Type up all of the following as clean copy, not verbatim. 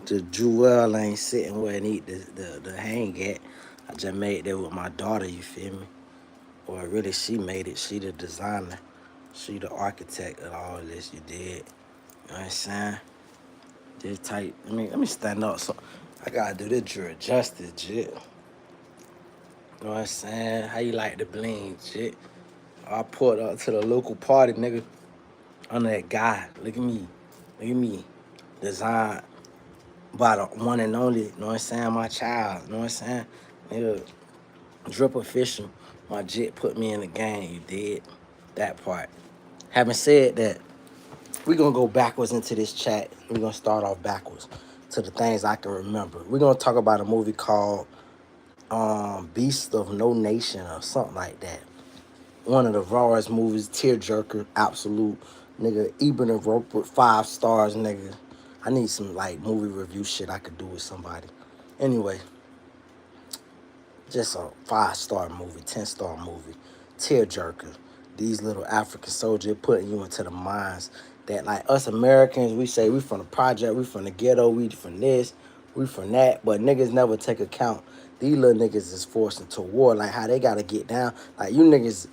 The jewel ain't sitting where it need the hang at. I just made that with my daughter, you feel me? Or really she made it. She the designer. She the architect of all this, you did. You know what I'm saying? This type, let me stand up. So I gotta do this drill justice, shit. You know what I'm saying? How you like the bling, shit? I pulled up to the local party, nigga. I'm that guy. Look at me. Look at me. Design by the one and only, you know what I'm saying? My child, you know what I'm saying? Nigga, drip official. My jit put me in the game, you did. That part. Having said that, we're gonna go backwards into this chat. We're gonna start off backwards to the things I can remember. We're gonna talk about a movie called Beast of No Nation or something like that. One of the rawest movies, tearjerker, absolute nigga. Eben and Rope with 5 stars, nigga. I need some like movie review shit I could do with somebody. Anyway, just a 5 star movie, 10 star movie, tearjerker. These little African soldiers putting you into the minds that like us Americans, we say we from the project, we from the ghetto, we from this, we from that, but niggas never take account. These little niggas is forced into war, like how they gotta get down. Like you niggas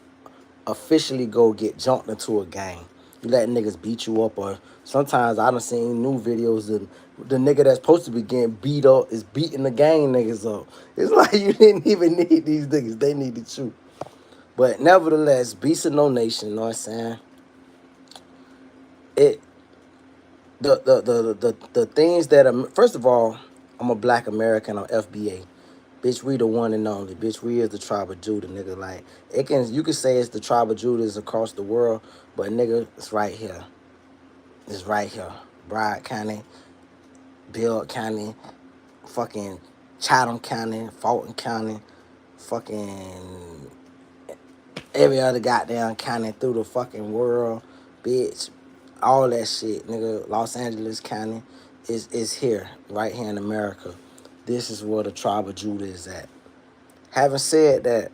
officially go get jumped into a gang. You let niggas beat you up, or sometimes I done seen new videos of the nigga that's supposed to be getting beat up is beating the gang niggas up. It's like you didn't even need these niggas, they needed you. But nevertheless, Beast of No Nation, you know what I'm saying? It the things that are, first of all, I'm a black American on FBA. Bitch, we the one and only. Bitch, we is the tribe of Judah, nigga. Like you can say it's the tribe of Judah is across the world, but nigga, it's right here. It's right here. Broward County, Bill County, fucking Chatham County, Fulton County, fucking every other goddamn county through the fucking world, bitch. All that shit, nigga. Los Angeles County is here, right here in America. This is where the tribe of Judah is at. Having said that,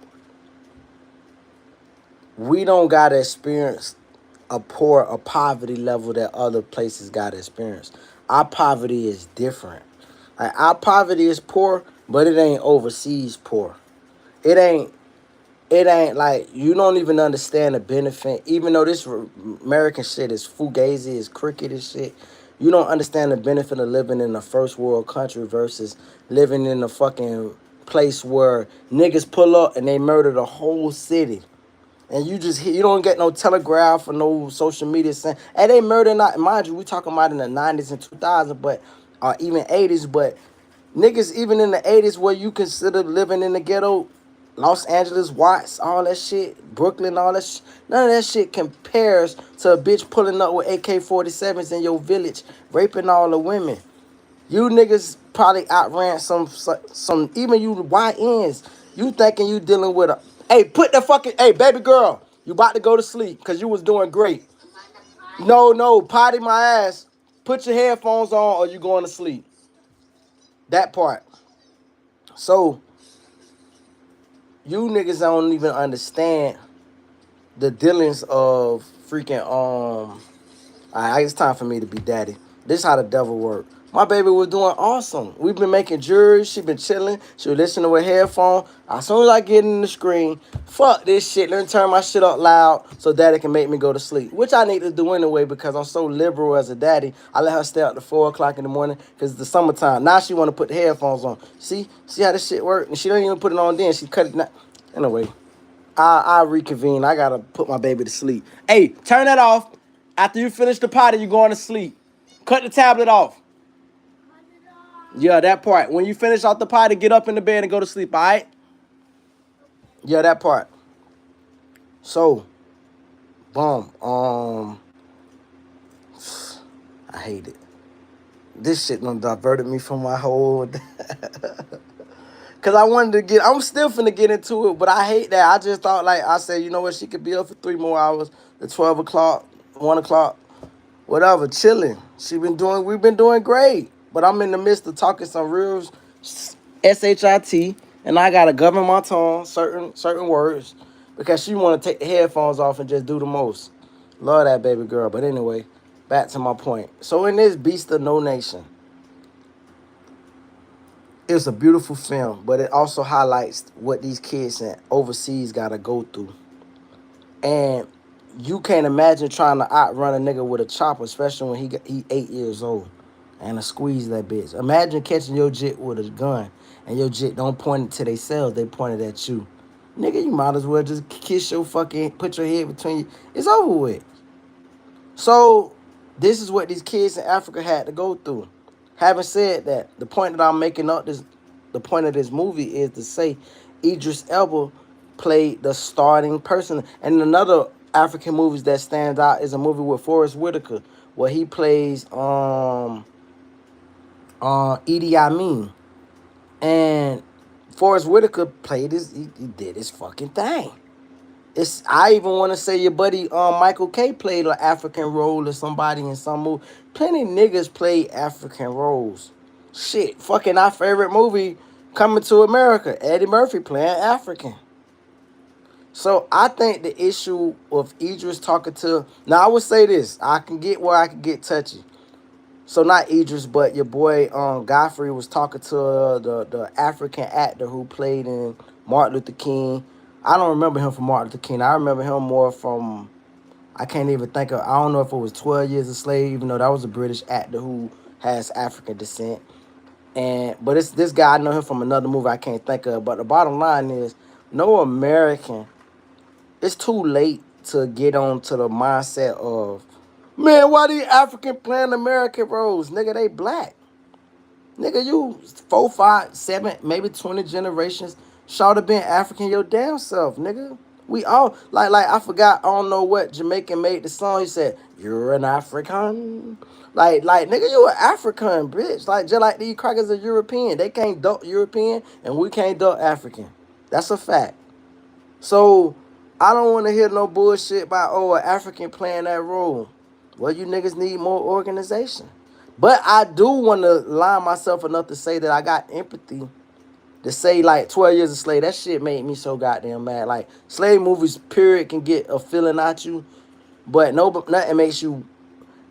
we don't gotta experience a poverty level that other places gotta experience. Our poverty is different. Like our poverty is poor, but it ain't overseas poor. It ain't like you don't even understand the benefit. Even though this American shit is fugazi, is cricket and shit, you don't understand the benefit of living in a first world country versus living in a fucking place where niggas pull up and they murder the whole city. And you don't get no telegraph or no social media saying, hey, they murder not, mind you, we talking about in the 90s and 2000s, but even 80s, but niggas even in the 80s where you consider living in the ghetto, Los Angeles, Watts, all that shit, Brooklyn, all that shit, none of that shit compares to a bitch pulling up with AK-47s in your village, raping all the women. You niggas probably outran some even you YNs. You thinking you dealing with a, hey, put the fucking, hey, baby girl, you about to go to sleep because you was doing great. No, potty my ass. Put your headphones on or you going to sleep. That part. So, you niggas don't even understand the dealings of freaking, alright, it's time for me to be daddy. This is how the devil work. My baby was doing awesome. We've been making jewelry. She been chilling. She was listening with headphones. As soon as I get in the screen, fuck this shit. Let me turn my shit up loud so daddy can make me go to sleep. Which I need to do anyway because I'm so liberal as a daddy. I let her stay up to 4 o'clock in the morning because it's the summertime. Now she want to put the headphones on. See how this shit work? And she don't even put it on then. She cut it now. Anyway, I reconvene. I gotta put my baby to sleep. Hey, turn that off. After you finish the potty, you going to sleep. Cut the tablet off. Yeah, that part. When you finish off the potty, get up in the bed and go to sleep, all right? Yeah, that part. So, boom. I hate it. This shit done diverted me from my whole... Because I wanted to get... I'm still finna get into it, but I hate that. I just thought, like, I said, you know what? She could be up for 3 more hours. At 12 o'clock, 1 o'clock, whatever, chilling. We've been doing great. But I'm in the midst of talking some real shit, and I gotta govern my tongue, certain words, because she wanna take the headphones off and just do the most. Love that baby girl. But anyway, back to my point. So in this Beast of No Nation, It's a beautiful film, but it also highlights what these kids in overseas gotta go through. And you can't imagine trying to outrun a nigga with a chopper, especially when he 8 years old, and to squeeze that bitch. Imagine catching your jit with a gun, and your jit don't point it to themselves, they point it at you. Nigga, you might as well just kiss your fucking, put your head between you. It's over with. So this is what these kids in Africa had to go through. Having said that, the point that I'm making up this, the point of this movie is to say Idris Elba played the starting person. And another African movies that stands out is a movie with Forrest Whitaker where he plays Idi Amin. And Forrest Whitaker played he did his fucking thing. It's I even want to say your buddy Michael K played an African role or somebody in some movie. Plenty niggas play African roles. Shit, fucking our favorite movie, Coming to America, Eddie Murphy playing African. So I think the issue of Idris talking to now I would say this, I can get where I can get touchy. So not Idris, but your boy Godfrey was talking to the African actor who played in Martin Luther King. I don't remember him from Martin Luther King. I remember him more from I can't even think of. I don't know if it was 12 Years a Slave, even though that was a British actor who has African descent. And but it's this guy I know him from another movie I can't think of. But the bottom line is, no American. It's too late to get on to the mindset of, man, why these African playing American roles? Nigga, they black. Nigga, you 4, 5, 7, maybe 20 generations should have been African your damn self, nigga. We all like I forgot, I don't know what Jamaican made the song. He said, "You're an African." Like nigga, you an African, bitch. Like just like these crackers are European. They can't duck European and we can't duck African. That's a fact. So I don't want to hear no bullshit about an African playing that role. Well, you niggas need more organization. But I do want to line myself enough to say that I got empathy to say like 12 Years a Slave. That shit made me so goddamn mad. Like slave movies, period, can get a feeling out you, but nothing makes you.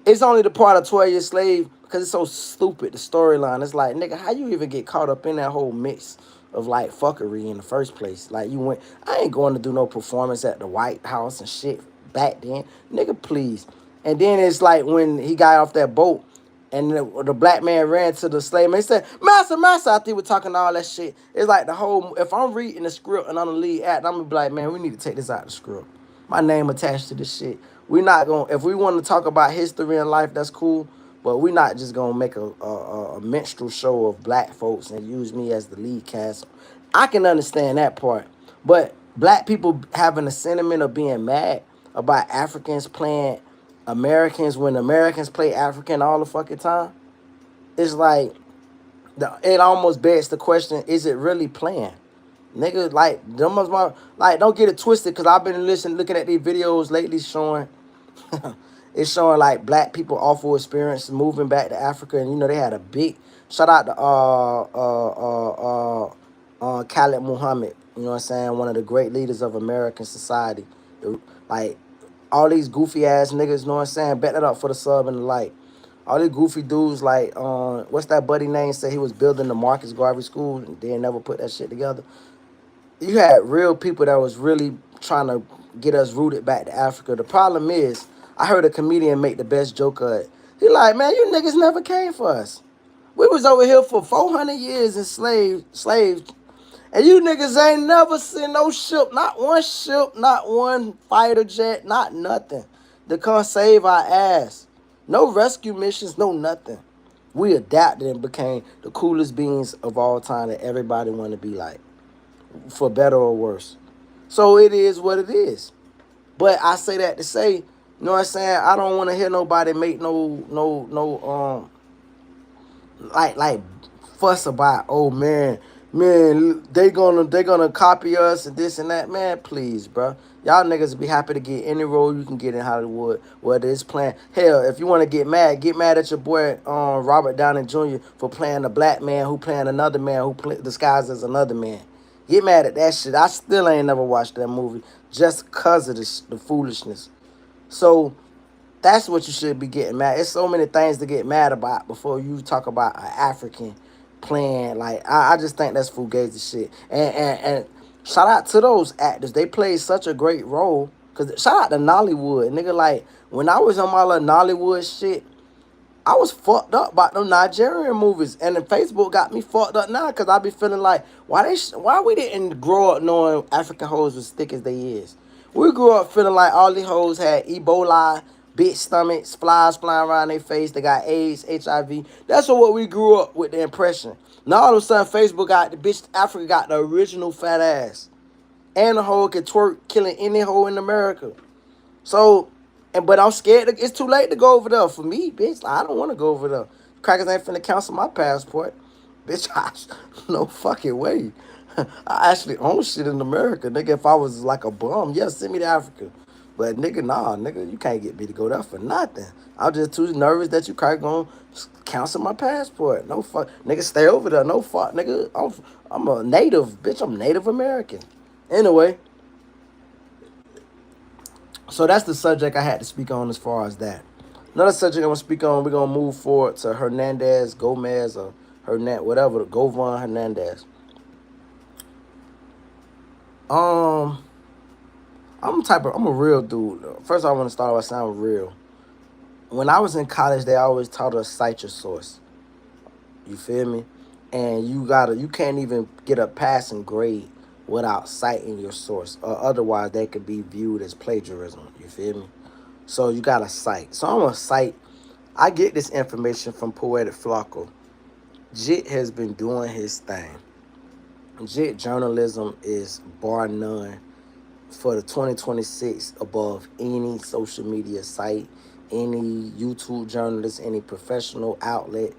It's only the part of 12 Years Slave because it's so stupid. The storyline. It's like, nigga, how you even get caught up in that whole mix of like fuckery in the first place? Like you went, I ain't going to do no performance at the White House and shit back then, nigga, please. And then it's like when he got off that boat and the black man ran to the slave man. He said, "Master, master," I think we're talking all that shit. It's like the whole, if I'm reading the script and I'm the lead actor, I'm gonna be like, man, we need to take this out of the script. My name attached to this shit. We not gonna, if we want to talk about history and life, that's cool. But we not just gonna make a minstrel show of black folks and use me as the lead cast. I can understand that part. But black people having a sentiment of being mad about Africans playing Americans when Americans play African all the fucking time, it's like it almost begs the question: is it really playing? Nigga, like them was my like. Don't get it twisted, cause I've been looking at these videos lately showing it's showing like black people awful experience moving back to Africa, and you know they had a big shout out to Khalid Muhammad. You know what I'm saying? One of the great leaders of American society. Like all these goofy ass niggas. You know what I'm saying? Bet that up for the sub and the like. All these goofy dudes like what's that buddy name? Said he was building the Marcus Garvey School and they never put that shit together. You had real people that was really trying to get us rooted back to Africa. The problem is, I heard a comedian make the best joke of it. He like, man, you niggas never came for us. We was over here for 400 years slaves, and you niggas ain't never seen no ship, not one fighter jet, not nothing to come save our ass. No rescue missions, no nothing. We adapted and became the coolest beings of all time that everybody want to be like, for better or worse. So it is what it is. But I say that to say, you know what I'm saying? I don't want to hear nobody make no like fuss about, oh man, they gonna copy us and this and that. Man, please, bro. Y'all niggas be happy to get any role you can get in Hollywood, whether it's playing. Hell, if you want to get mad at your boy Robert Downey Jr. for playing a black man who playing another man who disguised as another man. Get mad at that shit. I still ain't never watched that movie just because of the foolishness. So that's what you should be getting mad. It's so many things to get mad about before you talk about an African playing. Like I just think that's fugazi shit. And shout out to those actors. They played such a great role. Cause shout out to Nollywood, nigga. Like when I was on my little Nollywood shit, I was fucked up about them Nigerian movies, and then Facebook got me fucked up now because I be feeling like why we didn't grow up knowing African hoes as thick as they is. We grew up feeling like all these hoes had Ebola, big stomachs, flies flying around their face. They got AIDS, HIV. That's what we grew up with the impression. Now all of a sudden Facebook got the bitch Africa got the original fat ass, and the hoe can twerk, killing any hoe in America. So, but I'm scared. It's too late to go over there for me, bitch. I don't want to go over there. Crackers ain't finna cancel my passport, bitch. No fucking way. I actually own shit in America, nigga. If I was like a bum, yeah, send me to Africa. But nigga, nah, nigga, you can't get me to go there for nothing. I'm just too nervous that you crack gonna cancel my passport. No fuck, nigga, stay over there. No fuck, nigga. I'm a native, bitch. I'm Native American. Anyway. So that's the subject I had to speak on as far as that. Another subject I'm gonna speak on, we're gonna move forward to Hernandez, Gomez, or Hernandez, whatever, Govan Hernandez. Um, I'm a real dude. First, I want to start by sounding real. When I was in college, they always taught us cite your source. You feel me? And you can't even get a passing grade without citing your source, or otherwise they could be viewed as plagiarism. You feel me? So you gotta cite. So I'm gonna cite. I get this information from Poetic Flocko. Jit has been doing his thing. Jit journalism is bar none for the 2026 above any social media site, any YouTube journalist, any professional outlet.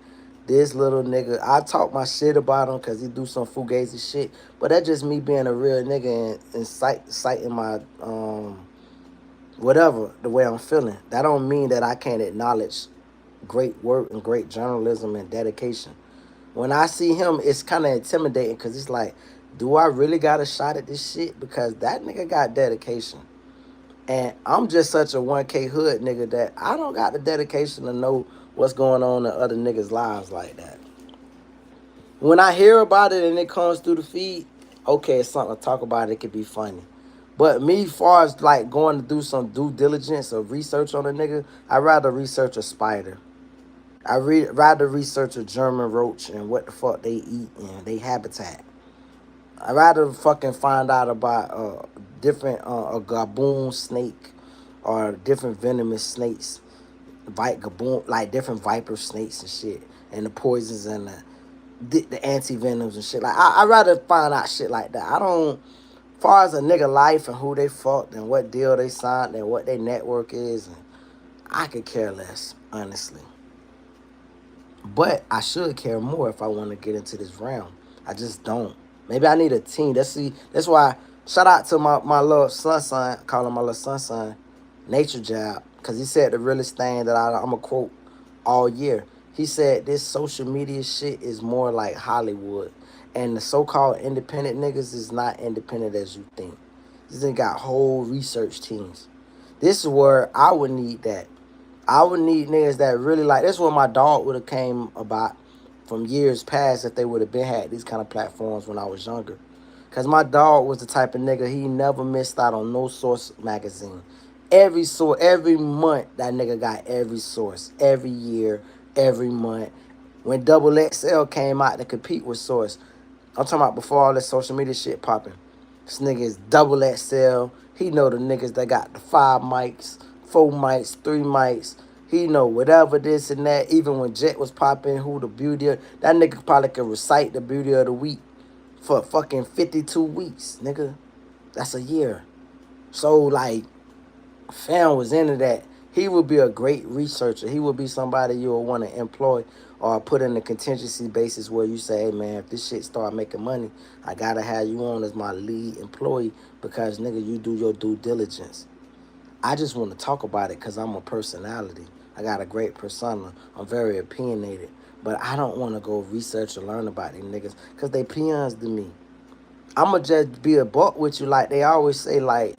This little nigga, I talk my shit about him because he do some fugazi shit, but that's just me being a real nigga and citing my whatever the way I'm feeling. That don't mean that I can't acknowledge great work and great journalism and dedication. When I see him, it's kind of intimidating because it's like, do I really got a shot at this shit? Because that nigga got dedication. And I'm just such a 1K hood nigga that I don't got the dedication to know what's going on in other niggas' lives like that. When I hear about it and it comes through the feed, okay, it's something to talk about. It could be funny. But me, far as like going to do some due diligence or research on a nigga, I'd rather research a spider. Rather research a German roach and what the fuck they eat and they habitat. I'd rather fucking find out about different a gaboon snake or different venomous snakes, gaboon like different viper snakes and shit, and the poisons and the anti venoms and shit. Like I'd rather find out shit like that. I don't. Far as a nigga life and who they fucked and what deal they signed and what their network is, and I could care less, honestly. But I should care more if I want to get into this realm. I just don't. Maybe I need a team. That's why shout out to my little son, call him my little son, Nature Job, because he said the realest thing that I'm going to quote all year. He said this social media shit is more like Hollywood. And the so-called independent niggas is not independent as you think. This nigga got whole research teams. This is where I would need that. I would need niggas that really like. That's what my dog would have came about from years past if they would have been had these kind of platforms when I was younger. Cause my dog was the type of nigga he never missed out on no Source magazine. Every source, every month that nigga got every source, every year, every month. When Double XL came out to compete with Source, I'm talking about before all this social media shit popping. This nigga is Double XL. He know the niggas that got the 5 mics, 4 mics, 3 mics. He know whatever this and that. Even when Jet was popping, who the beauty of... That nigga probably could recite the beauty of the week for fucking 52 weeks, nigga. That's a year. So, like, fam was into that. He would be a great researcher. He would be somebody you would want to employ or put in a contingency basis where you say, hey, man, if this shit start making money, I got to have you on as my lead employee because, nigga, you do your due diligence. I just want to talk about it because I'm a personality. I got a great persona. I'm very opinionated. But I don't want to go research or learn about these niggas because they peons to me. I'm going to just be a buck with you. Like they always say, like,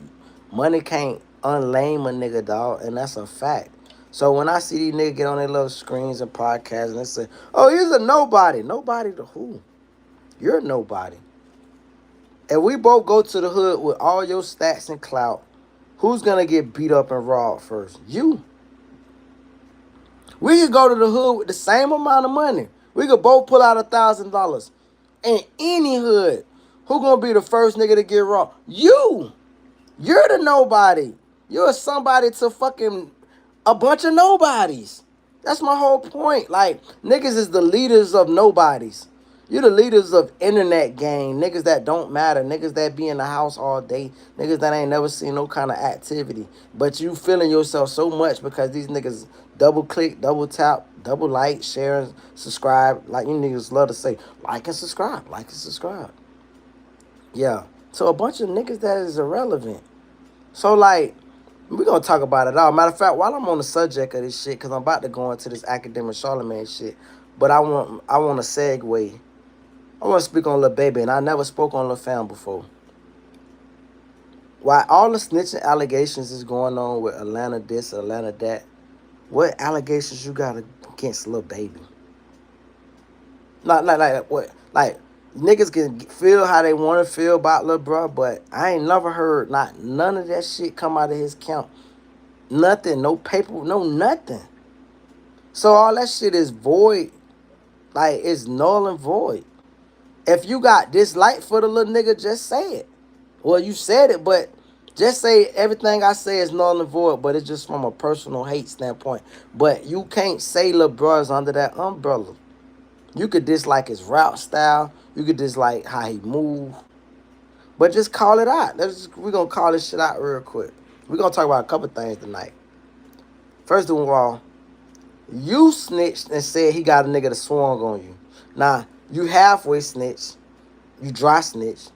money can't unlame a nigga, dog. And that's a fact. So when I see these niggas get on their little screens and podcasts and they say, oh, he's a nobody. Nobody to who? You're nobody. If we both go to the hood with all your stats and clout, who's gonna get beat up and robbed first? You. We could go to the hood with the same amount of money. We could both pull out $1,000. In any hood, who gonna be the first nigga to get robbed? You. You're the nobody. You're somebody to fucking a bunch of nobodies. That's my whole point. Like, niggas is the leaders of nobodies. You're the leaders of internet gang. Niggas that don't matter. Niggas that be in the house all day. Niggas that ain't never seen no kind of activity. But you feeling yourself so much because these niggas double click, double tap, double like, share, and subscribe. Like you niggas love to say, like and subscribe, like and subscribe. Yeah. So a bunch of niggas that is irrelevant. So like, we're going to talk about it all. Matter of fact, while I'm on the subject of this shit, because I'm about to go into this academic Charlemagne shit, but I want to segue. I want to speak on Lil Baby, and I never spoke on Lil Fam before. Why all the snitching allegations is going on with Atlanta this, Atlanta that, what allegations you got against Lil Baby? Not like what? Like, niggas can feel how they want to feel about Lil Bruh, but I ain't never heard none of that shit come out of his camp. Nothing, no paper, no nothing. So all that shit is void. Like, it's null and void. If you got dislike for the little nigga, just say it. Well, you said it, but just say everything I say is null and void, but it's just from a personal hate standpoint. But you can't say Lil Bruh's under that umbrella. You could dislike his rap style. You could dislike how he move. But just call it out. We're going to call this shit out real quick. We're going to talk about a couple things tonight. First of all, you snitched and said he got a nigga that swung on you. Now, you halfway snitched. You dry snitched.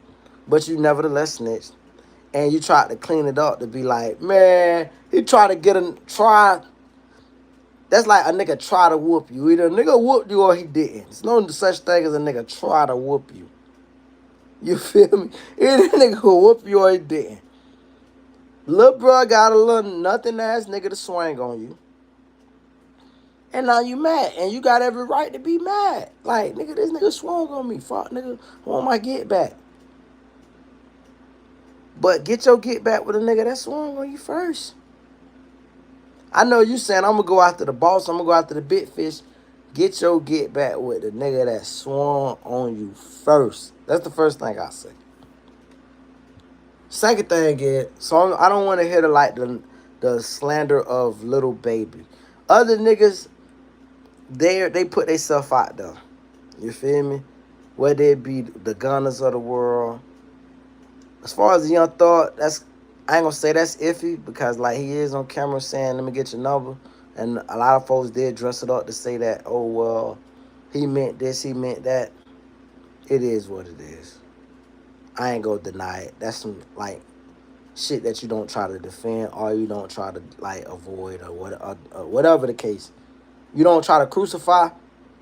But you nevertheless snitched. And you tried to clean it up to be like, man, he tried to try. That's like a nigga try to whoop you. Either a nigga whooped you or he didn't. There's no such thing as a nigga try to whoop you. You feel me? Either a nigga whoop you or he didn't. Lil bro got a little nothing ass nigga to swing on you. And now you mad. And you got every right to be mad. Like, nigga, this nigga swung on me. Fuck, nigga. I want my get back. But get your get back with a nigga that swung on you first. I know you saying, I'm going to go after the boss. I'm going to go after the big fish. Get your get back with the nigga that swung on you first. That's the first thing I say. Second thing is, so I don't want to hear the slander of Little Baby. Other niggas, they put themselves out there. You feel me? Whether it be the Gunners of the world. As far as the Young Thug, I ain't gonna say that's iffy because like he is on camera saying, let me get your number. And a lot of folks did dress it up to say that, oh well, he meant this, he meant that. It is what it is. I ain't gonna deny it. That's some like shit that you don't try to defend or you don't try to like avoid or whatever the case. You don't try to crucify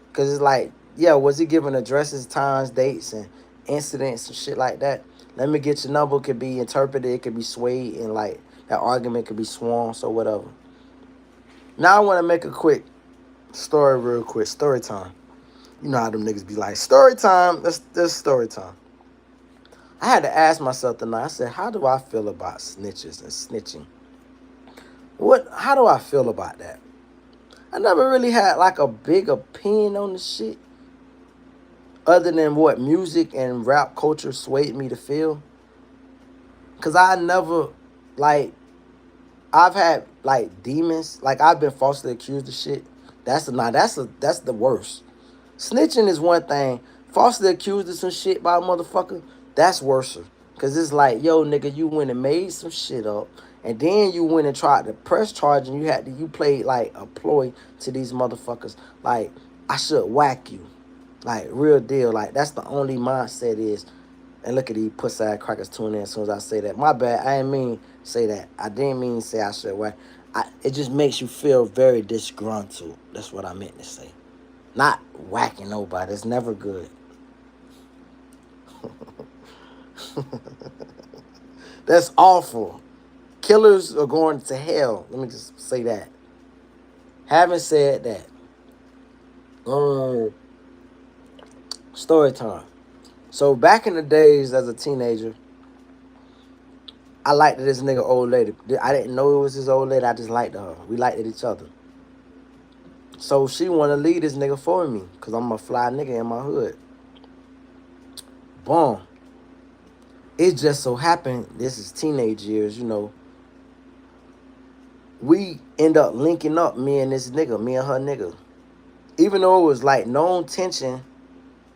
because it's like, yeah, was he giving addresses, times, dates, and incidents and shit like that? Let me get your number could be interpreted, it could be swayed, and like that argument could be swung, so whatever. Now I want to make a quick story real quick. Story time. You know how them niggas be like, story time. That's story time. I had to ask myself tonight, I said, how do I feel about snitches and snitching? How do I feel about that? I never really had like a big opinion on the shit. Other than what music and rap culture swayed me to feel. Because I never, like, I've had, like, demons. Like, I've been falsely accused of shit. That's the worst. Snitching is one thing. Falsely accused of some shit by a motherfucker, that's worse. Because it's like, yo, nigga, you went and made some shit up. And then you went and tried to press charge and you played, like, a ploy to these motherfuckers. Like, I should whack you. Like, real deal. Like, that's the only mindset is. And look at these pussy crackers tuning in as soon as I say that. My bad. I didn't mean say that. I didn't mean say I should whack. It just makes you feel very disgruntled. That's what I meant to say. Not whacking nobody. It's never good. That's awful. Killers are going to hell. Let me just say that. Having said that, um, story time. So back in the days as a teenager, I liked this nigga old lady. I didn't know it was his old lady. I just liked her. We liked each other. So she wanna leave this nigga for me, cause I'm a fly nigga in my hood. Boom. It just so happened, this is teenage years, we end up linking up, me and this nigga, me and her nigga. Even though it was like known tension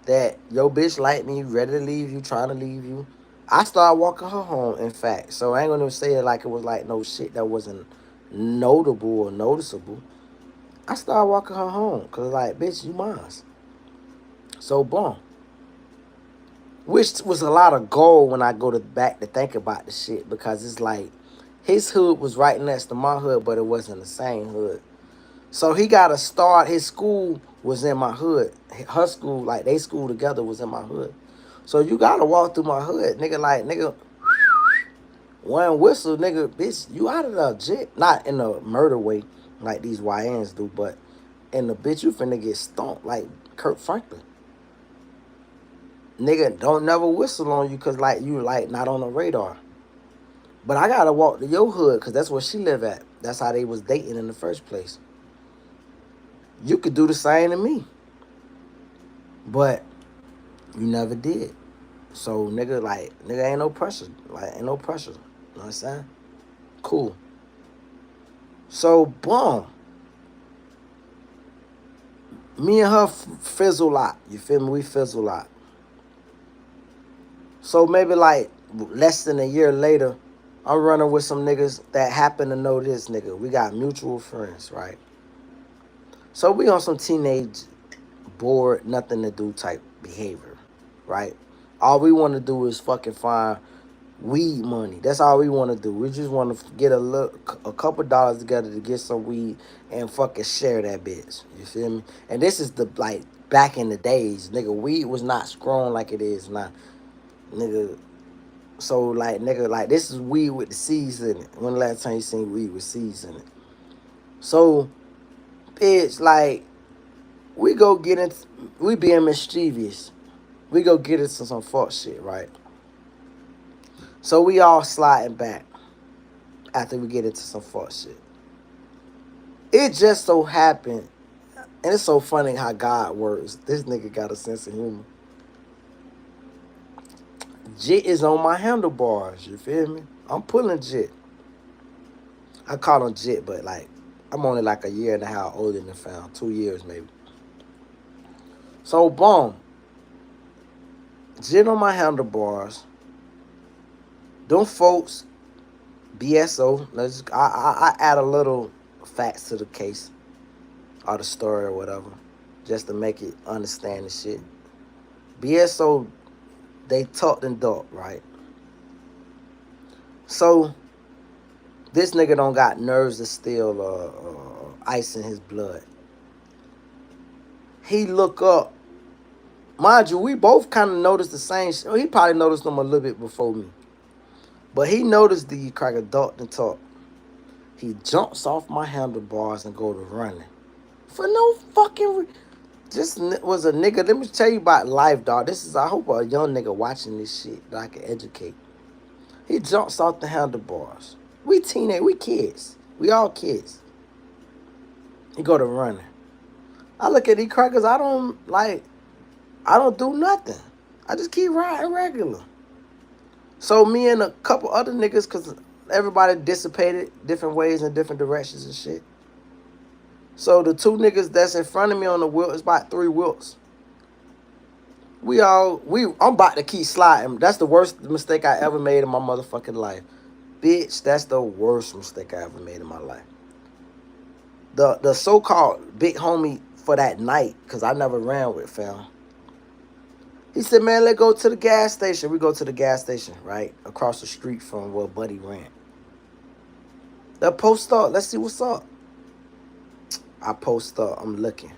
that your bitch like me, ready to leave you, trying to leave you. I started walking her home, in fact. So I ain't gonna say it like it was like no shit that wasn't notable or noticeable. I started walking her home, cause like, bitch, you mine. So boom. Which was a lot of gold when I go to back to think about the shit, because it's like his hood was right next to my hood, but it wasn't the same hood. So he got to start. His school was in my hood. Her school, like they school together, was in my hood. So you gotta walk through my hood, nigga. Like nigga, one whistle, nigga, bitch, you out of the jit. Not in a murder way, like these YNs do, but in the bitch, you finna get stomped like Kurt Franklin. Nigga, don't never whistle on you, cause like you like not on the radar. But I gotta walk to your hood, cause that's where she live at. That's how they was dating in the first place. You could do the same to me, but you never did. So nigga, like nigga, ain't no pressure. Like ain't no pressure. You know what I'm saying? Cool. So boom, me and her fizzle out. You feel me? We fizzle out. So maybe like less than a year later, I'm running with some niggas that happen to know this nigga. We got mutual friends, right? So we on some teenage bored, nothing to do type behavior, right? All we want to do is fucking find weed money. That's all we want to do. We just want to get a couple dollars together to get some weed and fucking share that bitch. You feel me? And this is the like back in the days, nigga. Weed was not grown like it is now, nigga. So like nigga, like this is weed with the seeds in it. When the last time you seen weed with seeds in it? So, bitch, like we go get it. We being mischievous. We go get into some fuck shit, right? So we all sliding back after we get into some fuck shit. It just so happened, and it's so funny how God works. This nigga got a sense of humor. Jit is on my handlebars, you feel me? I'm pulling Jit. I call him Jit, but like, I'm only like a year and a half older than fam. 2 years maybe. So boom. Jit on my handlebars. Them folks, BSO. I add a little facts to the case or the story or whatever, just to make it understand the shit. BSO, they talked and thought, right? So this nigga don't got nerves to steal ice in his blood. He look up. Mind you, we both kind of noticed the same shit. He probably noticed them a little bit before me. But he noticed the cracker thought and talk. He jumps off my handlebars and go to running. For no fucking This was a nigga. Let me tell you about life, dog. This is, I hope a young nigga watching this shit that I can educate. He jumps off the handlebars. We teenage, we kids. We all kids. He go to running. I look at these crackers, I don't do nothing. I just keep riding regular. So me and a couple other niggas, cause everybody dissipated different ways and different directions and shit. So the two niggas that's in front of me on the wheel, it's about 3 wheels. I'm about to keep sliding. That's the worst mistake I ever made in my motherfucking life. Bitch, that's the worst mistake I ever made in my life. The so-called big homie for that night, because I never ran with fam. He said, man, let's go to the gas station. We go to the gas station, right? Across the street from where Buddy ran. Let's post up. Let's see what's up. I post up. I'm looking.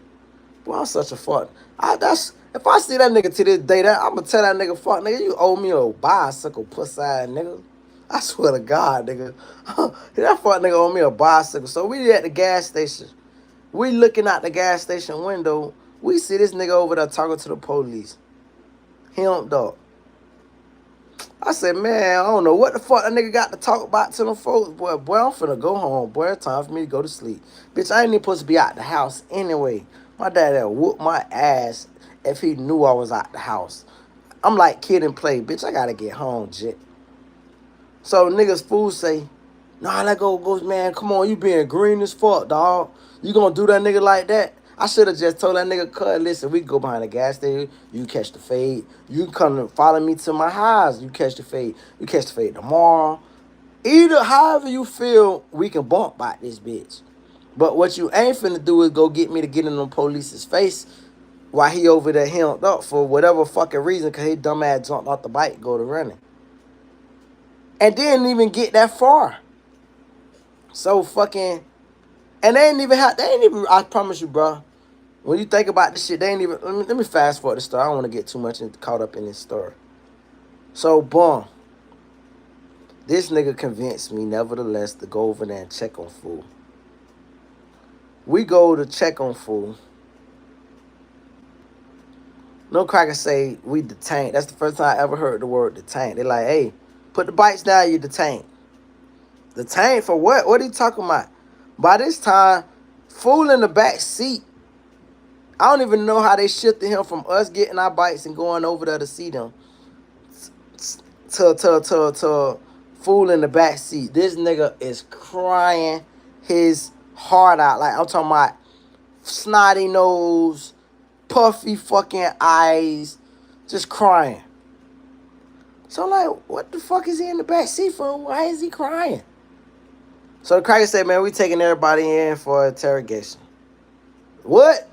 Boy, I'm such a fuck. If I see that nigga to this day, I'm going to tell that nigga, fuck, nigga, you owe me a bicycle, puss-eyed nigga. I swear to God, nigga. That fuck nigga owe me a bicycle. So we at the gas station. We looking out the gas station window. We see this nigga over there talking to the police. Hemmed up. I said, man, I don't know what the fuck that nigga got to talk about to them folks. Boy, I'm finna go home. Boy, it's time for me to go to sleep. Bitch, I ain't even supposed to be out the house anyway. My dad had whooped my ass if he knew I was out the house. I'm like kid and play. Bitch, I gotta get home, jit. So niggas fool say, nah, let go, man. Come on, you being green as fuck, dog. You gonna do that nigga like that? I should have just told that nigga, cuz, listen, we can go behind the gas station. You catch the fade. You can come and follow me to my house. You catch the fade. You catch the fade tomorrow. Either however you feel, we can bump by this bitch. But what you ain't finna do is go get me to get in the police's face while he over there hemmed up for whatever fucking reason, because his dumb ass jumped off the bike and go to running. And didn't even get that far. So fucking, and they ain't even, I promise you, bro, when you think about this shit, they ain't even, let me fast forward the story. I don't want to get too much caught up in this story. So, boom, this nigga convinced me, nevertheless, to go over there and check on fool. We go to check on fool. No cracker say we detained. That's the first time I ever heard the word detained. They like, hey, put the bikes down, you detained. Detained for what? What are you talking about? By this time, fool in the back seat. I don't even know how they shifted him from us getting our bikes and going over there to see them to fool in the back seat. This nigga is crying his heart out. Like, I'm talking about snotty nose, puffy fucking eyes, just crying. So I'm like, what the fuck is he in the back seat for? Why is he crying? So the cracker said, man, we taking everybody in for interrogation. What?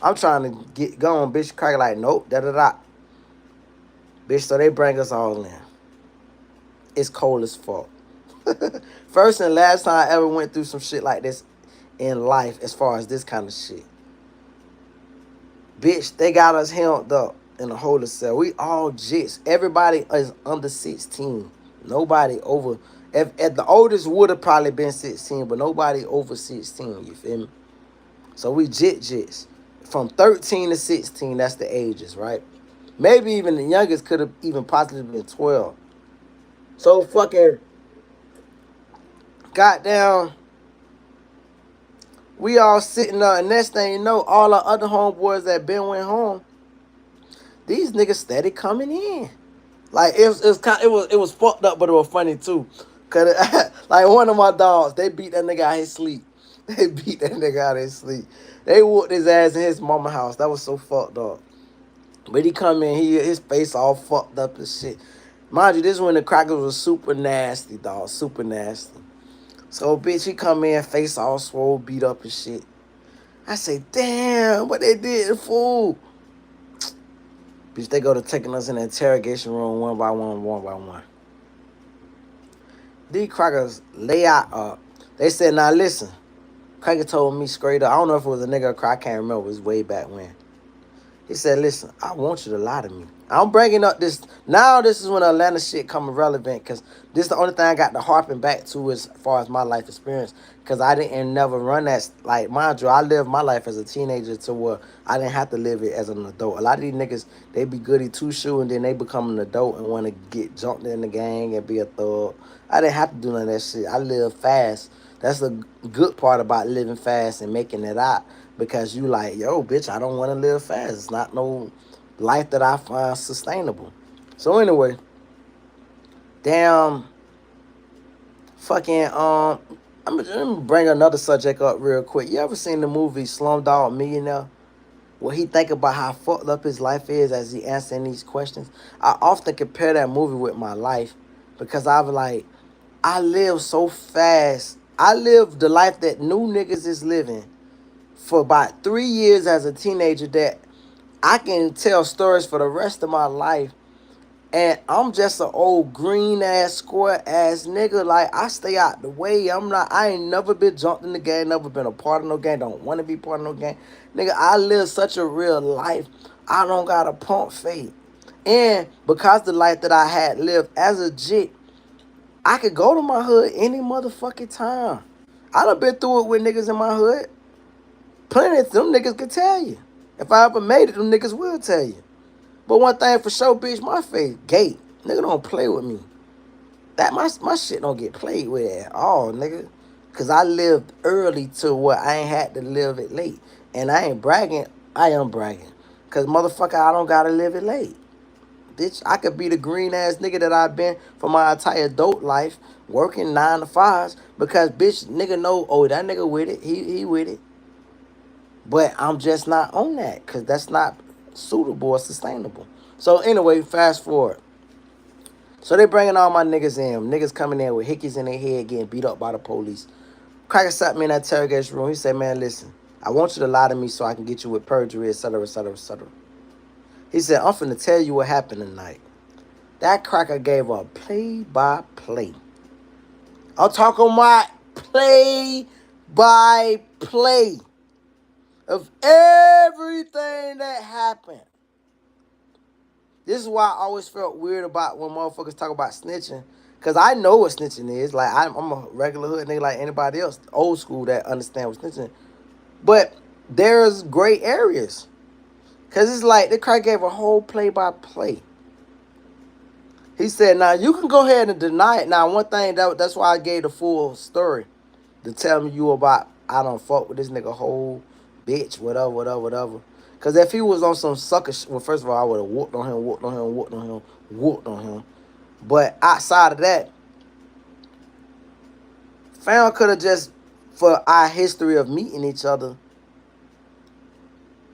I'm trying to get going, bitch. Cracker like, nope, da-da-da. Bitch, so they bring us all in. It's cold as fuck. First and last time I ever went through some shit like this in life as far as this kind of shit. Bitch, they got us hemmed up in a holding cell. We all jits. Everybody is under 16. Nobody over. If the oldest would have probably been 16, but nobody over 16, you feel me? So we jits. From 13 to 16, that's the ages, right? Maybe even the youngest could have even possibly been 12. So fucking goddamn, we all sitting there, and next thing you know, all our other homeboys that been went home, these niggas steady coming in. Like it was fucked up, but it was funny too. Cause like one of my dogs, they beat that nigga out his sleep. They beat that nigga out his sleep. They whooped his ass in his mama house. That was so fucked up. But he come in, his face all fucked up and shit. Mind you, this is when the crackers was super nasty, dog. Super nasty. So, bitch, he come in, face all swole, beat up and shit. I say, damn, what they did, fool. Bitch, they go to taking us in the interrogation room one by one. These crackers lay out. They said, now listen. Cracker told me straight up. I don't know if it was a nigga or crack. I can't remember. It was way back when. He said, listen, I want you to lie to me. I'm bringing up this. Now this is when Atlanta shit coming relevant, because this is the only thing I got to harping back to as far as my life experience, because I didn't never run that. Like, mind you, I lived my life as a teenager to where I didn't have to live it as an adult. A lot of these niggas, they be goody two-shoe, and then they become an adult and want to get jumped in the gang and be a thug. I didn't have to do none of that shit. I lived fast. That's the good part about living fast and making it out. Because you like, yo, bitch, I don't want to live fast. It's not no life that I find sustainable. So anyway, damn, fucking, let me bring another subject up real quick. You ever seen the movie Slumdog Millionaire? Where he think about how fucked up his life is as he answering these questions. I often compare that movie with my life, because I live so fast. I live the life that new niggas is living for about 3 years as a teenager, that I can tell stories for the rest of my life. And I'm just an old green ass, square ass nigga. Like, I stay out the way. I ain't never been jumped in the game, never been a part of no game, don't want to be part of no game. Nigga, I live such a real life. I don't got a pump fake. And because the life that I had lived as a jit, I could go to my hood any motherfucking time. I done been through it with niggas in my hood. Plenty of them niggas could tell you. If I ever made it, them niggas will tell you. But one thing for sure, bitch, my face gate. Nigga don't play with me. That my shit don't get played with at all, nigga. Cause I lived early to what I ain't had to live it late. And I ain't bragging, I am bragging. Cause motherfucker, I don't gotta live it late. Bitch, I could be the green ass nigga that I've been for my entire adult life, working 9 to 5s, because bitch nigga know, oh, that nigga with it, he with it. But I'm just not on that, cause that's not suitable or sustainable. So anyway, fast forward. So they bringing all my niggas in. Niggas coming in with hickeys in their head, getting beat up by the police. Cracker sat me in that interrogation room. He said, man, listen, I want you to lie to me so I can get you with perjury, etc., etc., etc. He said, I'm finna tell you what happened tonight. That cracker gave a play-by-play. I'm talking about play-by-play of everything that happened. This is why I always felt weird about when motherfuckers talk about snitching. Because I know what snitching is. Like, I'm a regular hood nigga like anybody else, old school, that understand what snitching is. But there's gray areas. Because it's like, the crack gave a whole play-by-play. He said, now, you can go ahead and deny it. Now, one thing, that's why I gave the full story. To tell me you about, I don't fuck with this nigga whole bitch, whatever, whatever, whatever. Because if he was on some sucker shit, well, first of all, I would have whooped on him, whooped on him, whooped on him, whooped on him. But outside of that, fam could have just, for our history of meeting each other,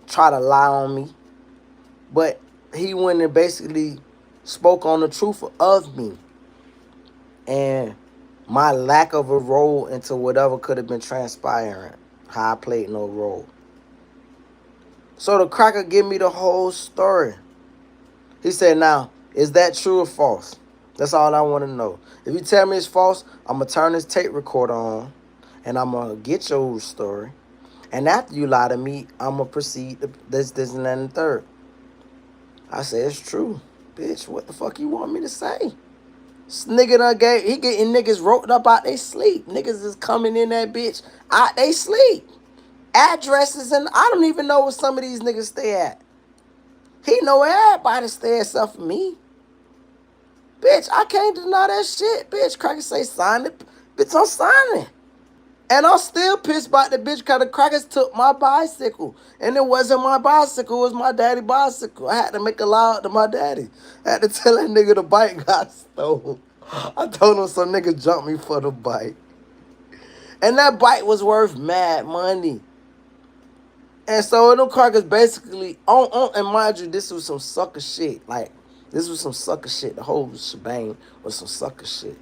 try to lie on me. But he went and basically spoke on the truth of me. And my lack of a role into whatever could have been transpiring. How I played no role. So the cracker give me the whole story. He said, now, is that true or false? That's all I want to know. If you tell me it's false, I'm going to turn this tape recorder on, and I'm going to get your story. And after you lie to me, I'm going to proceed to this, and that, and the third. I said, it's true. Bitch, what the fuck you want me to say? This nigga done he getting niggas roped up out they sleep. Niggas is coming in that bitch out they sleep. Addresses, and I don't even know where some of these niggas stay at. He know where everybody stay except for me. Bitch, I can't deny that shit. Bitch, Cracker say sign it. Bitch, I'm signing. And I'm still pissed about the bitch because the crackers took my bicycle. And it wasn't my bicycle, it was my daddy's bicycle. I had to make a lie out to my daddy. I had to tell that nigga the bike got stolen. I told him some nigga jumped me for the bike. And that bike was worth mad money. And so them crackers basically, and mind you, this was some sucker shit. Like, this was some sucker shit. The whole shebang was some sucker shit.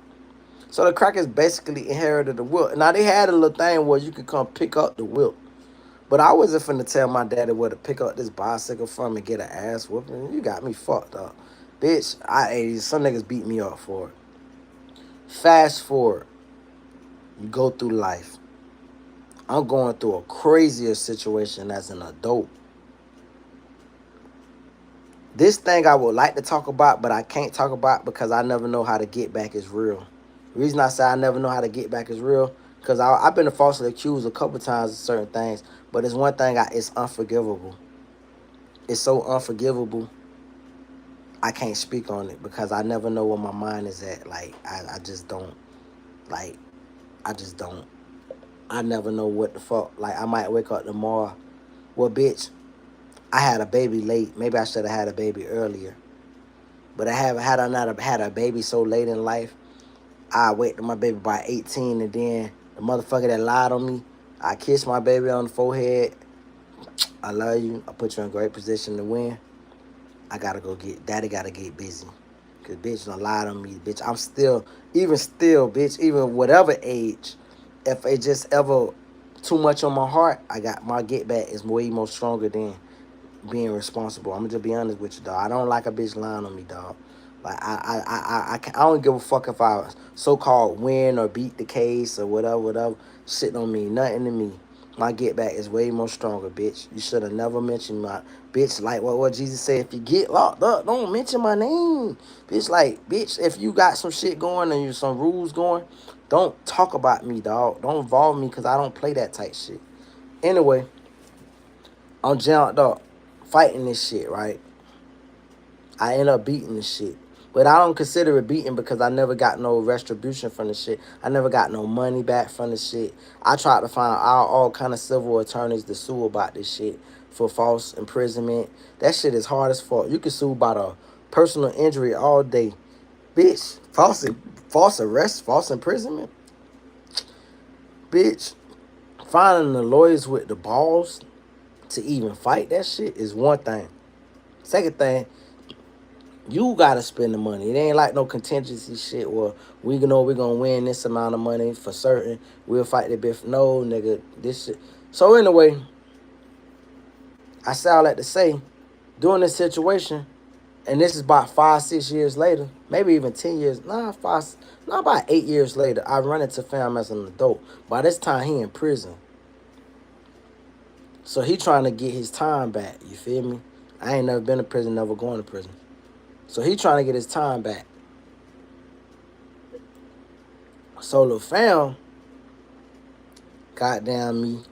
So the crackers basically inherited the whip. Now, they had a little thing where you could come pick up the whip. But I wasn't finna tell my daddy where to pick up this bicycle from and get an ass whooping. You got me fucked up. Bitch, some niggas beat me up for it. Fast forward. You go through life. I'm going through a crazier situation as an adult. This thing I would like to talk about, but I can't talk about because I never know how to get back is real. The reason I say I never know how to get back is real, because I've been falsely accused a couple times of certain things, but it's one thing, it's unforgivable. It's so unforgivable, I can't speak on it because I never know where my mind is at. Like, I just don't. Like, I just don't. I never know what the fuck. Like, I might wake up tomorrow. Well, bitch, I had a baby late. Maybe I should have had a baby earlier. But had I not had a baby so late in life, I waited my baby by 18, and then the motherfucker that lied on me, I kissed my baby on the forehead. I love you. I put you in a great position to win. I gotta go daddy gotta get busy. Cause bitch done lied on me, bitch. I'm still, bitch, even whatever age, if it just ever too much on my heart, I got my get back is way more stronger than being responsible. I'm gonna just be honest with you, dog. I don't like a bitch lying on me, dog. Like, I don't give a fuck if I so-called win or beat the case or whatever. Shit don't mean nothing to me. My get back is way more stronger, bitch. You should have never mentioned my bitch. Like what Jesus said, if you get locked up, don't mention my name. Bitch, if you got some shit going and you some rules going, don't talk about me, dog. Don't involve me because I don't play that type shit. Anyway, I'm jumped up, fighting this shit, right? I end up beating this shit. But I don't consider it beating because I never got no retribution from the shit. I never got no money back from the shit. I tried to find all kind of civil attorneys to sue about this shit for false imprisonment. That shit is hard as fuck. You can sue about a personal injury all day. Bitch, false arrest, false imprisonment. Bitch, finding the lawyers with the balls to even fight that shit is one thing. Second thing, you gotta spend the money. It ain't like no contingency shit where we know we're gonna win this amount of money for certain. We'll fight the biff. No, nigga, this shit. So anyway, I say all that to say, during this situation, and this is about 5, 6 years later, maybe even 10 years, about 8 years later, I run into fam as an adult. By this time, he in prison. So he trying to get his time back, you feel me? I ain't never been to prison, never going to prison. So he trying to get his time back. So the fam, goddamn me,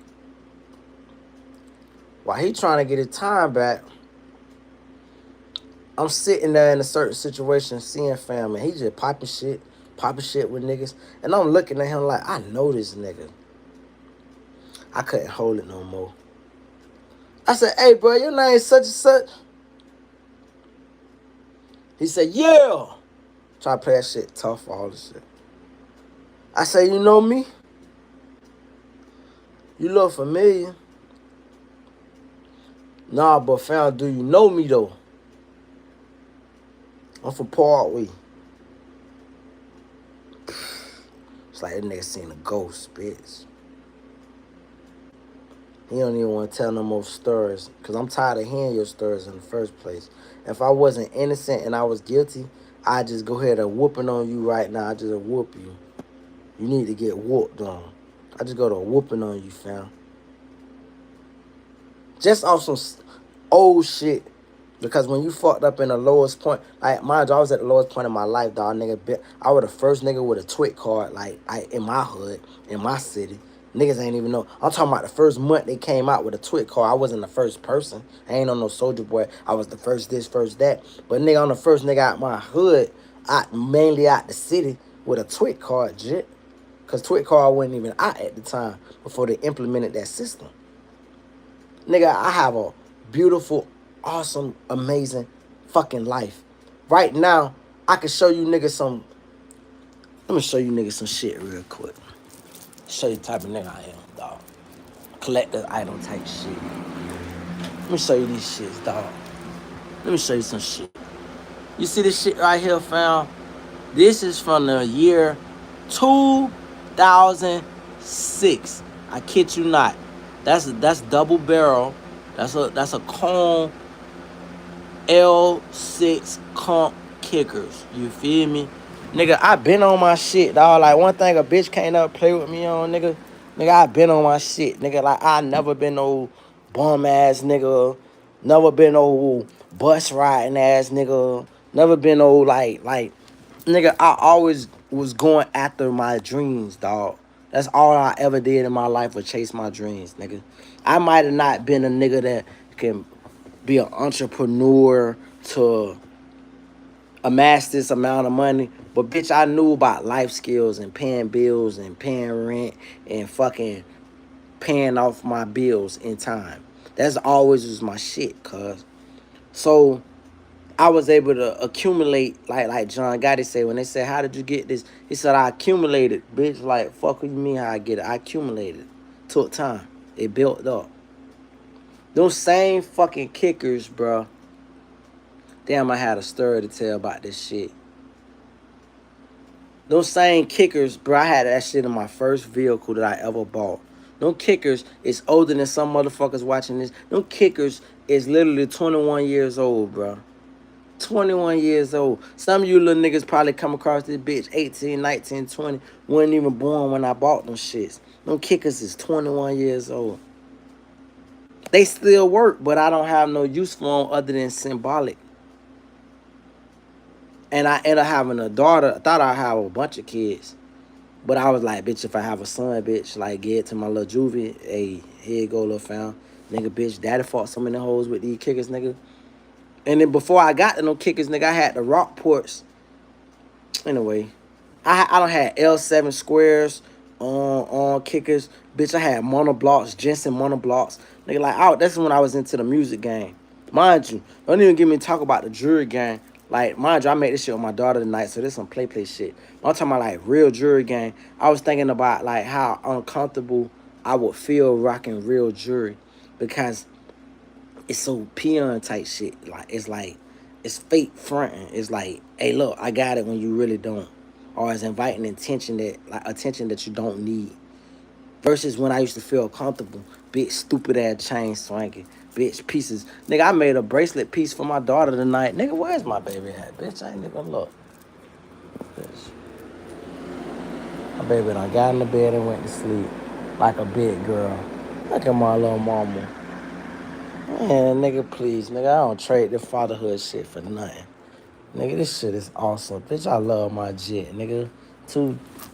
while he trying to get his time back, I'm sitting there in a certain situation, seeing fam, and he just popping shit with niggas. And I'm looking at him like, I know this nigga. I couldn't hold it no more. I said, hey, bro, your name such and such? He said, yeah. Try to play that shit tough, all this shit. I said, you know me? You look familiar. Nah, but fam, do you know me, though? I'm from Parkway. It's like that nigga seen a ghost, bitch. He don't even want to tell no more stories because I'm tired of hearing your stories in the first place. If I wasn't innocent and I was guilty, I'd just go ahead and whooping on you right now. I just whoop you. You need to get whooped on. I just go to whooping on you, fam. Just off some old shit. Because when you fucked up in the lowest point, like, mind you, I was at the lowest point in my life, dog, nigga. I was the first nigga with a twit card, like, in my hood, in my city. Niggas ain't even know. I'm talking about the first month they came out with a twit card. I wasn't the first person. I ain't on no soldier boy. I was the first this, first that. But nigga, I'm the first nigga out my hood, mainly out the city, with a twit card, jit. Because twit card wasn't even out at the time before they implemented that system. Nigga, I have a beautiful, awesome, amazing fucking life. Right now, I can show you niggas some. Let me show you niggas some shit real quick. Show you the type of nigga I am, dog. Collector item type shit. Let me show you these shits, dog. Let me show you some shit. You see this shit right here, fam? This is from the year 2006. I kid you not. That's double barrel. That's a Cone L6 comp kickers. You feel me? Nigga, I been on my shit, dog. Like, one thing a bitch can't up play with me on, nigga. Nigga, I been on my shit. Nigga, like, I never been no bum ass nigga. Never been no bus riding ass nigga. Never been no like nigga, I always was going after my dreams, dog. That's all I ever did in my life was chase my dreams, nigga. I might have not been a nigga that can be an entrepreneur to amass this amount of money, but bitch, I knew about life skills and paying bills and paying rent and fucking paying off my bills in time. That's always was my shit, cuz. So I was able to accumulate, like John Gotti said, when they said, how did you get this? He said, I accumulated, bitch. Like, fuck what you mean how I get it? I accumulated. Took time. It built up. Those same fucking kickers, bro. Damn, I had a story to tell about this shit. Those same kickers, bro, I had that shit in my first vehicle that I ever bought. Them kickers is older than some motherfuckers watching this. Them kickers is literally 21 years old, bro. 21 years old. Some of you little niggas probably come across this bitch 18, 19, 20. Wasn't even born when I bought them shits. Them kickers is 21 years old. They still work, but I don't have no use for them other than symbolic. And I ended up having a daughter. I thought I'd have a bunch of kids. But I was like, bitch, if I have a son, bitch, like, get it to my little juvie. Hey, here you go, little fam. Nigga, bitch, daddy fought so many hoes with these kickers, nigga. And then before I got to no kickers, nigga, I had the Rockports. Anyway, I don't had L7 squares on kickers. Bitch, I had monoblocks, Jensen monoblocks. Nigga, like, oh, that's when I was into the music game. Mind you, don't even get me talk about the jury game. Like, mind you, I made this shit with my daughter tonight, so this some play shit. I'm talking about, like, real jury game. I was thinking about, like, how uncomfortable I would feel rocking real jury because it's so peon type shit. Like it's fake fronting. It's like, hey, look, I got it when you really don't, or it's inviting attention that you don't need. Versus when I used to feel comfortable, bitch, stupid ass chain swinging, bitch, pieces. Nigga, I made a bracelet piece for my daughter tonight. Nigga, where's my baby at, bitch? I ain't even look. Bitch. My baby done got in the bed and went to sleep like a big girl. Look at my little mama. Man, nigga, please, nigga, I don't trade the fatherhood shit for nothing. Nigga, this shit is awesome. Bitch, I love my jit, nigga.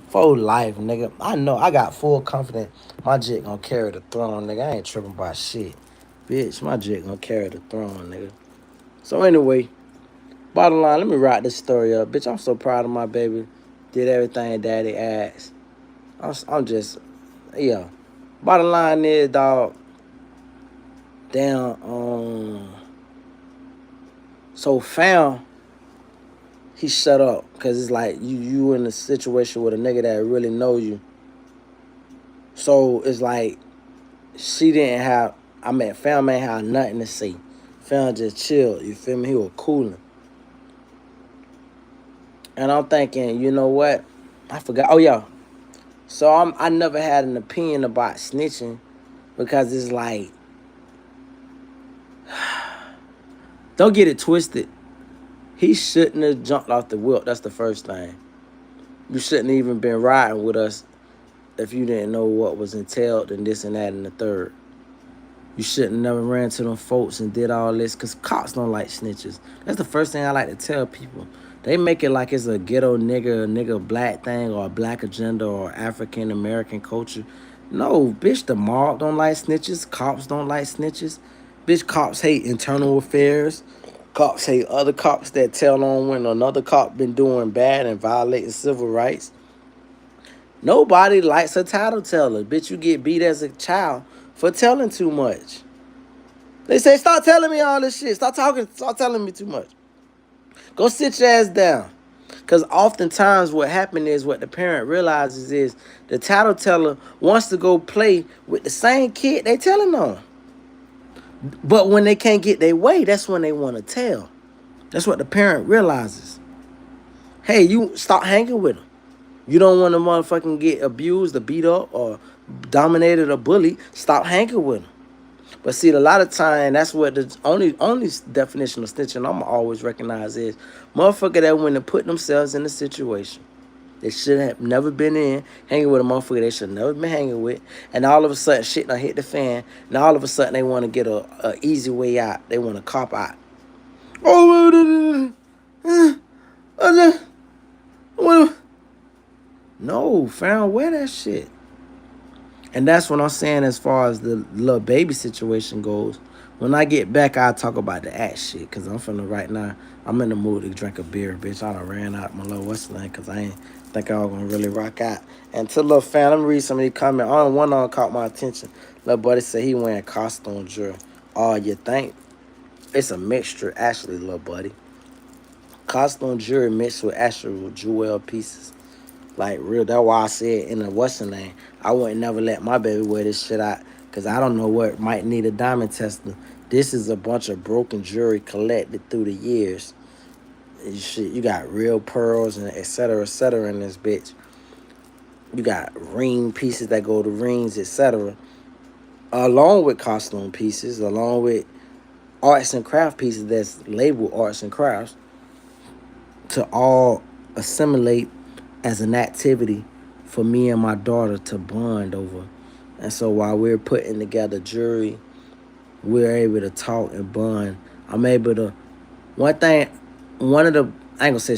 For life, nigga. I know, I got full confidence my jit gonna carry the throne, nigga. I ain't tripping about shit. Bitch, my jit gonna carry the throne, nigga. So anyway, bottom line, let me wrap this story up. Bitch, I'm so proud of my baby. Did everything daddy asked. I'm just, yeah. Bottom line is, dog, damn, so fam, he shut up because it's like you in a situation with a nigga that really know you. So it's like she didn't have. I mean, fam ain't have nothing to say. Fam just chilled. You feel me? He was cooling. And I'm thinking, you know what? I forgot. Oh yeah. So I never had an opinion about snitching because it's like, don't get it twisted. He shouldn't have jumped off the whip. That's the first thing. You shouldn't have even been riding with us if you didn't know what was entailed and this and that and the third. You shouldn't never ran to them folks and did all this because cops don't like snitches. That's the first thing I like to tell people. They make it like it's a ghetto nigga black thing or a black agenda or African American culture. No, bitch, the mob don't like snitches. Cops don't like snitches. Bitch, cops hate internal affairs. Cops hate other cops that tell on when another cop been doing bad and violating civil rights. Nobody likes a title teller. Bitch, you get beat as a child for telling too much. They say, stop telling me all this shit. Stop talking. Stop telling me too much. Go sit your ass down. Because oftentimes what happens is what the parent realizes is the title teller wants to go play with the same kid they telling on. But when they can't get their way, that's when they want to tell. That's what the parent realizes. Hey, you stop hanging with them. You don't want to motherfucking get abused or beat up or dominated or bullied. Stop hanging with them. But see, a lot of time, that's what the only definition of snitching I'm always recognize is motherfucker that when they put themselves in a situation they should have never been in, hanging with a motherfucker they should have never been hanging with, and all of a sudden shit done hit the fan, and all of a sudden they want to get a easy way out. They want to cop out. Oh, no, fam, wear that shit. And that's what I'm saying as far as the little baby situation goes. When I get back, I'll talk about the ass shit. Because I'm finna right now, I'm in the mood to drink a beer, bitch. I done ran out my little what's name because I ain't think I was going to really rock out. And to little fan, let me read some of these comments. Only one of them caught my attention. Little buddy said he wearing costume jewelry. Oh, you think? It's a mixture, actually, little buddy. Costume jewelry mixed with actual jewel pieces. Like, real, that's why I said in the what's the name, I wouldn't never let my baby wear this shit out because I don't know what might need a diamond tester. This is a bunch of broken jewelry collected through the years. Shit, you got real pearls and et cetera in this bitch. You got ring pieces that go to rings, etc. Along with costume pieces, along with arts and craft pieces that's labeled arts and crafts to all assimilate as an activity for me and my daughter to bond over. And so while we're putting together jewelry, we're able to talk and bond. I'm able to, one of the, I ain't gonna say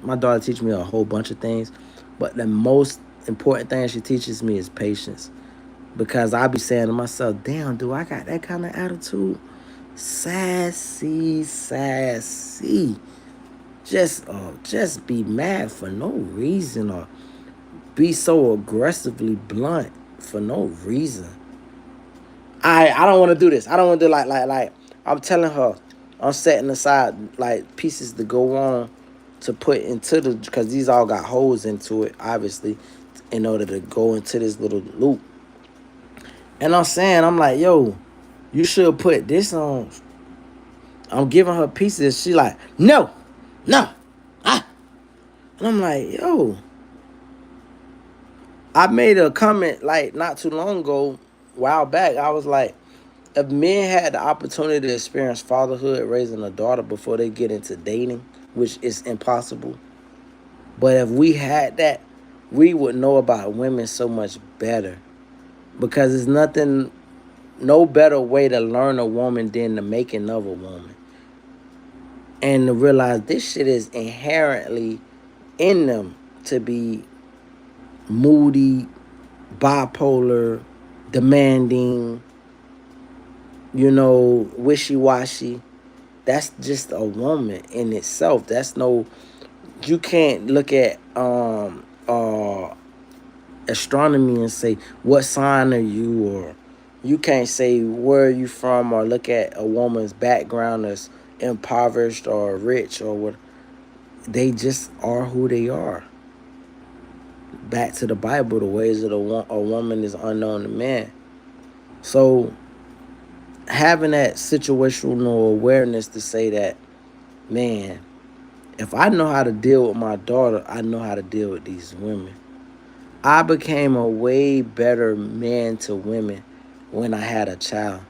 my daughter teaches me a whole bunch of things, but the most important thing she teaches me is patience. because I be saying to myself, damn, do I got that kind of attitude? Sassy, sassy. Just be mad for no reason, or be so aggressively blunt for no reason. I don't want to do this. I don't want to do like I'm telling her, I'm setting aside like pieces to go on to put into the, because these all got holes into it, obviously, in order to go into this little loop. And I'm saying, I'm like, yo, you should put this on. I'm giving her pieces. She like, no, no, ah. And I'm like, yo, I made a comment like not too long ago, a while back. I was like, if men had the opportunity to experience fatherhood raising a daughter before they get into dating, which is impossible, but if we had that, we would know about women so much better, because there's nothing, no better way to learn a woman than the making of a woman, and to realize this shit is inherently in them to be moody, bipolar, demanding, wishy-washy. That's just a woman in itself. That's no, you can't look at astronomy and say what sign are you, or you can't say where are you from, or look at a woman's background as impoverished or rich or what. They just are who they are. Back to the Bible, the ways of a woman is unknown to man. So having that situational awareness to say that, man, if I know how to deal with my daughter, I know how to deal with these women. I became a way better man to women when I had a child,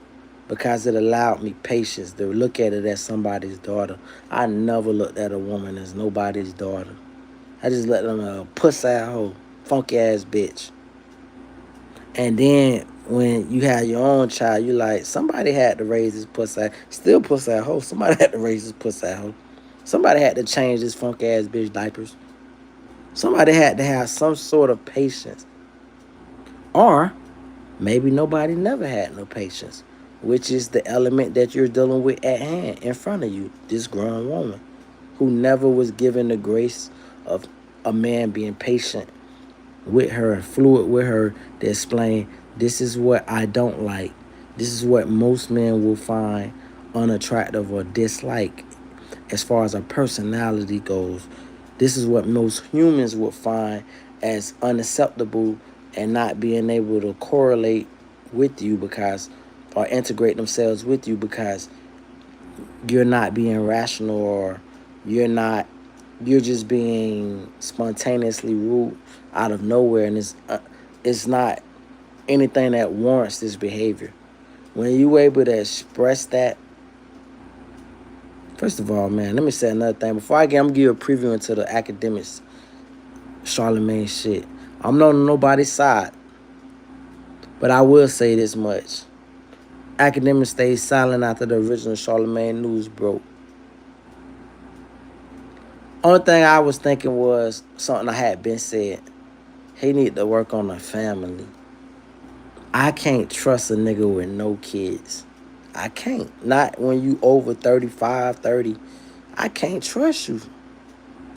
because it allowed me patience to look at it as somebody's daughter. I never looked at a woman as nobody's daughter. I just let them puss ass hoe, funky ass bitch. And then when you have your own child, you like, somebody had to raise this puss ass, still puss ass hoe. Somebody had to raise this puss ass hoe. Somebody had to change this funky ass bitch diapers. Somebody had to have some sort of patience. Or maybe nobody never had no patience, which is the element that you're dealing with at hand in front of you, this grown woman who never was given the grace of a man being patient with her and fluid with her to explain, this is what I don't like. This is what most men will find unattractive or dislike as far as a personality goes. This is what most humans would find as unacceptable and not being able to correlate with you, because, or integrate themselves with you, because you're not being rational, or you're just being spontaneously rude out of nowhere, and it's not anything that warrants this behavior. When you able to express that, first of all, man, let me say another thing. Before I'm gonna give you a preview into the academics, Charlemagne shit. I'm not on nobody's side, but I will say this much. Academics stayed silent after the original Charlemagne news broke. Only thing I was thinking was something I had been said. He need to work on the family. I can't trust a nigga with no kids. I can't. Not when you over 35, 30. I can't trust you.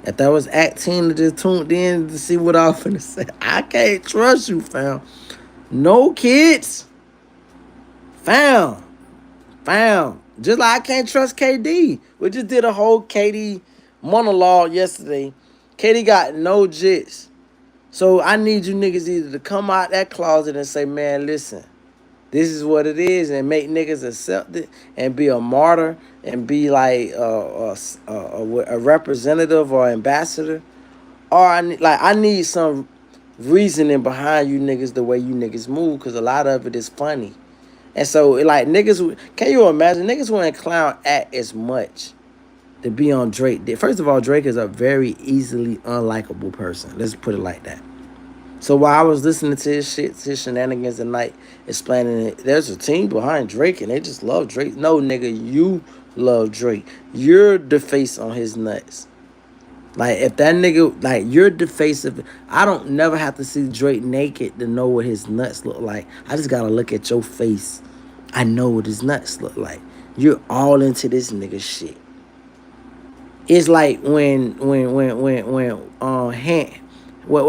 If that was Act 10 that just tuned in to see what I was finna say, I can't trust you, fam. No kids. Fam. Fam. Just like I can't trust KD. We just did a whole KD monologue yesterday. KD got no jits. So I need you niggas either to come out that closet and say, man, listen, this is what it is, and make niggas accept it and be a martyr and be like a representative or ambassador. Or I need some reasoning behind you niggas the way you niggas move, because a lot of it is funny. And so like niggas, can you imagine niggas wouldn't clown act as much to be on Drake. First of all, Drake is a very easily unlikable person. Let's put it like that. So while I was listening to his shit, his shenanigans tonight, explaining it, there's a team behind Drake and they just love Drake. No, nigga, you love Drake. You're the face on his nuts. Like if that nigga, like you're the face of it. I don't never have to see Drake naked to know what his nuts look like. I just gotta look at your face. I know what his nuts look like. You're all into this nigga shit. It's like when what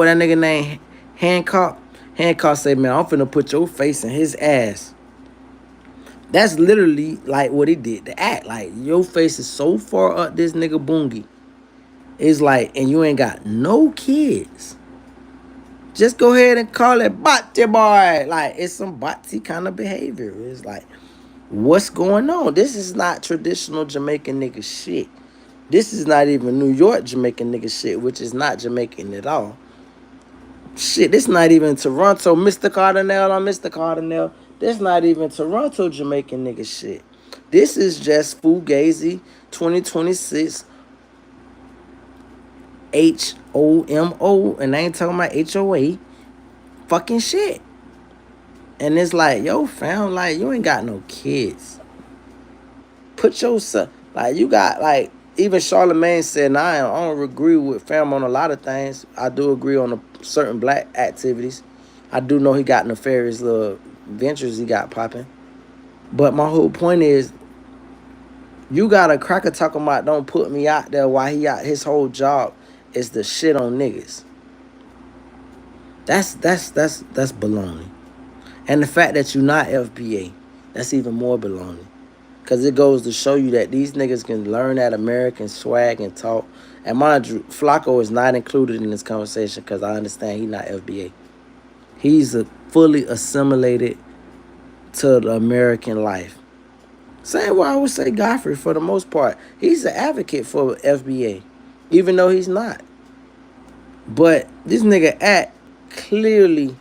that nigga name Hancock. Hancock said, man, I'm finna put your face in his ass. That's literally like what he did. The act, like your face is so far up this nigga boongie. It's like, and you ain't got no kids. Just go ahead and call it bati boy. Like it's some bati kind of behavior. It's like, what's going on? This is not traditional Jamaican nigga shit. This is not even New York Jamaican nigga shit, which is not Jamaican at all. Shit, this not even Toronto, Mr. Cardinal on Mr. Cardinal. This not even Toronto Jamaican nigga shit. This is just Fugazi 2026 HOMO, and I ain't talking about HOA fucking shit. And it's like, yo, fam, like you ain't got no kids. Put yourself, like you got, like even Charlemagne said, nah, I don't agree with fam on a lot of things. I do agree on certain black activities. I do know he got nefarious little ventures he got popping. But my whole point is, you got a cracker talking about don't put me out there while he out. His whole job is to shit on niggas. That's baloney. And the fact that you're not FBA, that's even more baloney. Because it goes to show you that these niggas can learn that American swag and talk. And mind you, Flacco is not included in this conversation because I understand he's not FBA. He's fully assimilated to the American life. Same way I would say Godfrey for the most part. He's an advocate for FBA, even though he's not. But this nigga act clearly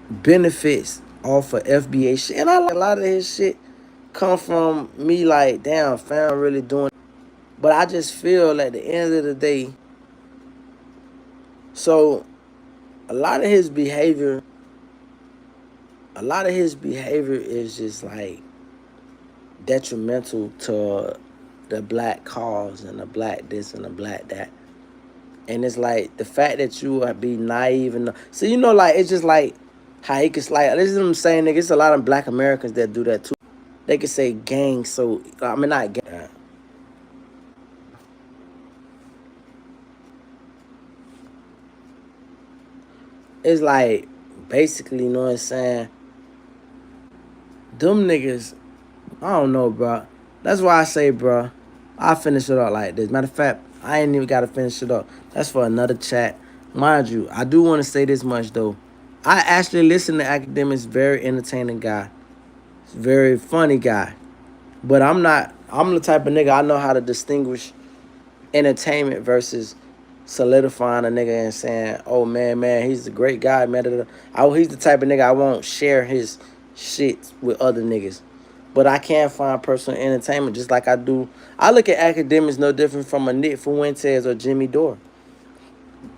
benefits off of FBA shit. And I like a lot of his shit come from me like, damn, fam really doing it. But I just feel at the end of the day, so a lot of his behavior is just like detrimental to the black cause and the black this and the black that. And it's like the fact that you be naive and so you know, like it's just like how he can like, this is what I'm saying, nigga. It's a lot of black Americans that do that too. They can say gang, so I mean not gang. It's like basically, you know what I'm saying? Them niggas, I don't know, bro. That's why I say, bro, I'll finish it up like this. Matter of fact, I ain't even got to finish it up. That's for another chat. Mind you, I do want to say this much, though. I actually listen to Academics, very entertaining guy. Very funny guy. But I'm the type of nigga, I know how to distinguish entertainment versus solidifying a nigga and saying, oh, man, he's a great guy, man. He's the type of nigga I won't share his shit with other niggas. But I can find personal entertainment just like I do. I look at Academics no different from a Nick Fuentes or Jimmy Dore.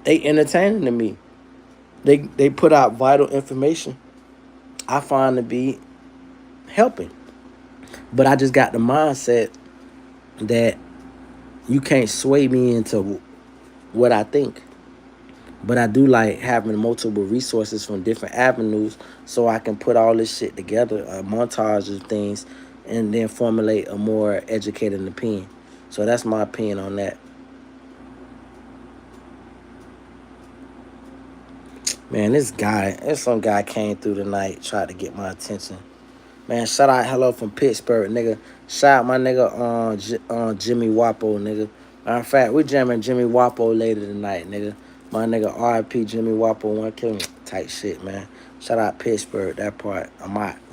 They entertaining to me. They put out vital information I find to be helping. But I just got the mindset that you can't sway me into what I think. But I do like having multiple resources from different avenues so I can put all this shit together, a montage of things, and then formulate a more educated opinion. So that's my opinion on that. Man, some guy came through tonight, tried to get my attention. Man, shout out hello from Pittsburgh, nigga. Shout out my nigga on Jimmy Wapo, nigga. Matter of fact, we jamming Jimmy Wapo later tonight, nigga. My nigga RIP Jimmy Wapo 1 killing type shit, man. Shout out Pittsburgh, that part. I'm out.